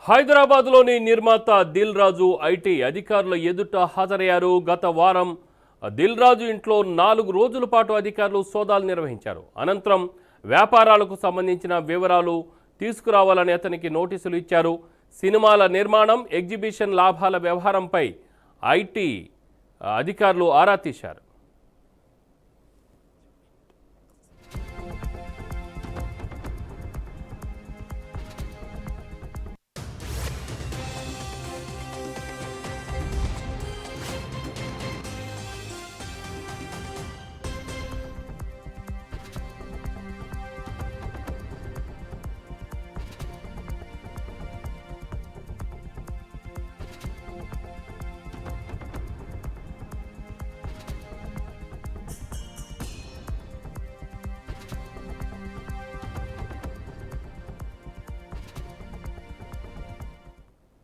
హైదరాబాద్లోని నిర్మాత దిల్ రాజు ఐటీ అధికారుల ఎదుట హాజరయ్యారు. గత వారం దిల్ రాజు ఇంట్లో 4 రోజుల పాటు అధికారులు సోదాలు నిర్వహించారు. అనంతరం వ్యాపారాలకు సంబంధించిన వివరాలు తీసుకురావాలని అతనికి నోటీసులు ఇచ్చారు. సినిమాల నిర్మాణం, ఎగ్జిబిషన్ లాభాల వ్యవహారంపై ఐటీ అధికారులు ఆరా తీశారు.